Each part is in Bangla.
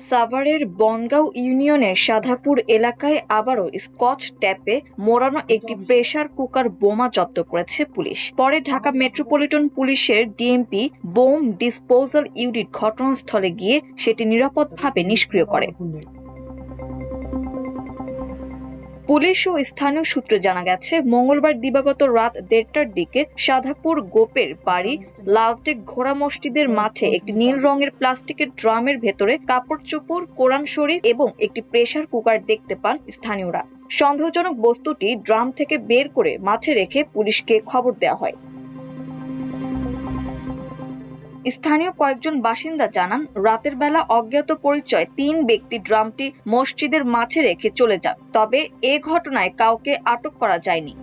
সাভারের বনগাঁও ইউনিয়নের সাধাপুর এলাকায় আবারও স্কচ ট্যাপে মোড়ানো একটি প্রেসার কুকার বোমা জব্দ করেছে পুলিশ। পরে ঢাকা মেট্রোপলিটন পুলিশের ডিএমপি বোম ডিসপোজাল ইউনিট ঘটনাস্থলে গিয়ে সেটি নিরাপদভাবে নিষ্ক্রিয় করে। পুলিশ ও স্থানীয় সূত্রে জানা গেছে, মঙ্গলবার দিবাগত রাত ১:৩০টার দিকে সাধাপুর গোপের বাড়ি লালটেক ঘোড়া মসজিদের মাঠে একটি নীল রঙের প্লাস্টিকের ড্রামের ভেতরে কাপড় চোপড়, কোরআন শরীফ এবং একটি প্রেসার কুকার দেখতে পান স্থানীয়রা। সন্দেহজনক বস্তুটি ড্রাম থেকে বের করে মাঠে রেখে পুলিশকে খবর দেওয়া হয়। স্থানীয় কয়েকজন বাসিন্দা জানান, রাতের বেলা অজ্ঞাত পরিচয় ৩ ব্যক্তি ড্রামটি মসজিদের মাঠে রেখে চলে যান। তবে এ ঘটনায় কাউকে আটক করা যায়নি।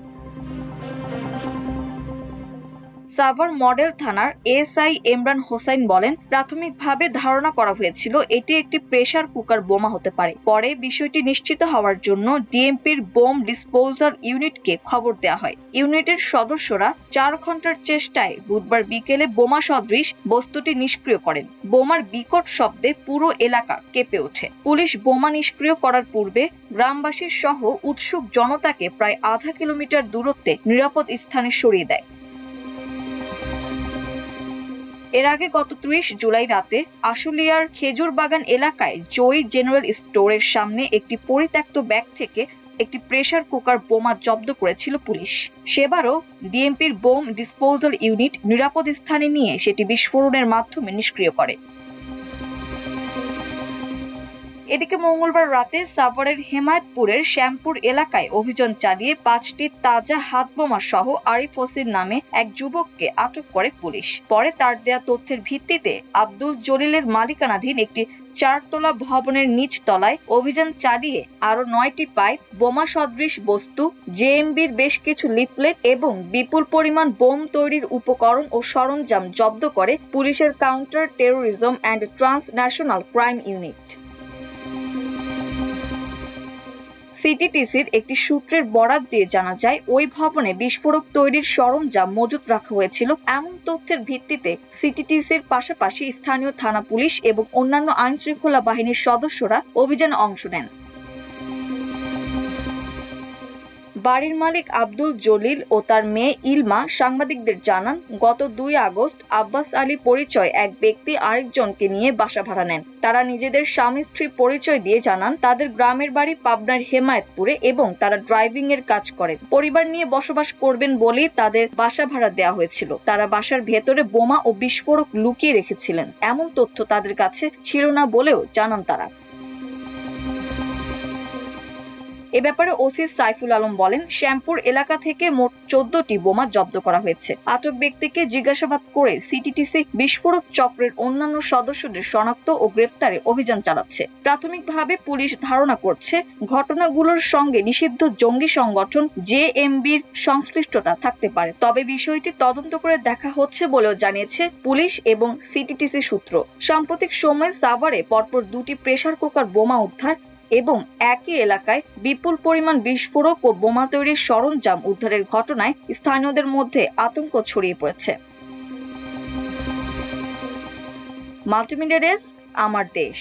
সাভার মডেল থানার এসআই ইমরান হোসাইন বলেন, প্রাথমিকভাবে ধারণা করা হয়েছিল এটি একটি প্রেসার কুকার বোমা হতে পারে। পরে বিষয়টি নিশ্চিত হওয়ার জন্য ডিএমপির বোম ডিসপোজাল ইউনিটকে খবর দেওয়া হয়। ইউনিটের সদস্যরা ৪ ঘন্টার চেষ্টায় বুধবার বিকেলে বোমা সদৃশ বস্তুটি নিষ্ক্রিয় করেন। বোমার বিকট শব্দে পুরো এলাকা কেঁপে ওঠে। পুলিশ বোমা নিষ্ক্রিয় করার পূর্বে গ্রামবাসী সহ উৎসুক জনতাকে প্রায় আধা কিলোমিটার দূরত্বে নিরাপদ স্থানে সরিয়ে দেয়। এর আগে গত ৩০ জুলাই রাতে আশুলিয়ার খেজুর বাগান এলাকায় জয়ী জেনারেল স্টোরের সামনে একটি পরিত্যক্ত ব্যাগ থেকে একটি প্রেসার কুকার বোমা জব্দ করেছিল পুলিশ। সেবারও ডিএমপির বোম ডিসপোজাল ইউনিট নিরাপদ স্থানে নিয়ে সেটি বিস্ফোরণের মাধ্যমে নিষ্ক্রিয় করে। এদিকে মঙ্গলবার রাতে সাভারের হেমায়েতপুরের শ্যামপুর এলাকায় অভিযান চালিয়ে ৫টি তাজা হাতবোমা সহ আরিফ হোসেন নামে এক যুবককে আটক করে পুলিশ। পরে তার দেয়া তথ্যের ভিত্তিতে আব্দুল জলিলের মালিকানাধীন একটি ৪তলা ভবনের নিচ তলায় অভিযান চালিয়ে আরো ৯টি পাইপ, বোমা সদৃশ বস্তু, জেএমবির বেশ কিছু লিফলেট এবং বিপুল পরিমাণ বোম তৈরির উপকরণ ও সরঞ্জাম জব্দ করে পুলিশের counter terrorism and transnational crime unit. সিটিটিসির একটি সূত্রের বরাত দিয়ে জানা যায়, ওই ভবনে বিস্ফোরক তৈরির সরঞ্জাম মজুত রাখা হয়েছিল। এমন তথ্যের ভিত্তিতে সিটিটিসির পাশাপাশি স্থানীয় থানা পুলিশ এবং অন্যান্য আইনশৃঙ্খলা বাহিনীর সদস্যরা অভিযানে অংশ নেন। বাড়ির মালিক আব্দুল জলিল ও তার মেয়ে ইলমা সাংবাদিকদের জানান, গত ২ আগস্ট আব্বাস আলী পরিচয় এক ব্যক্তি আরেকজনকে নিয়ে বাসা ভাড়া নেন। তারা নিজেদের স্বামী স্ত্রী পরিচয় দিয়ে জানান, তাদের গ্রামের বাড়ি পাবনার হেমায়েতপুরে এবং তারা ড্রাইভিং এর কাজ করেন। পরিবার নিয়ে বসবাস করবেন বলেই তাদের বাসা ভাড়া দেওয়া হয়েছিল। তারা বাসার ভেতরে বোমা ও বিস্ফোরক লুকিয়ে রেখেছিলেন। এমন তথ্য তাদের কাছে ছিল না বলেও জানান তারা। এ ব্যাপারে ওসি সাইফুল আলম বলেন, শ্যামপুর এলাকা থেকে মোট ১৪টি বোমা জব্দ করা হয়েছে। আটক ব্যক্তিকে জিজ্ঞাসাবাদ করে সিটিটিসি বিস্ফোরক চক্রের অন্যান্য সদস্যদের শনাক্ত ও গ্রেফতারে অভিযান চালাচ্ছে। প্রাথমিকভাবে পুলিশ ধারণা করছে ঘটনাগুলোর সঙ্গে নিষিদ্ধ জঙ্গি সংগঠন জেএমবির সংশ্লিষ্টতা থাকতে পারে। তবে বিষয়টি তদন্ত করে দেখা হচ্ছে বলেও জানিয়েছে পুলিশ এবং সিটিটিসি সূত্র। সাম্প্রতিক সময়ে সাভারে পরপর ২টি প্রেসার কুকার বোমা উদ্ধার এবং একই এলাকায় বিপুল পরিমাণ বিস্ফোরক ও বোমা তৈরির সরঞ্জাম উদ্ধারের ঘটনায় স্থানীয়দের মধ্যে আতঙ্ক ছড়িয়ে পড়েছে। মাল্টিমিডিয়া ডেস্ক, আমার দেশ।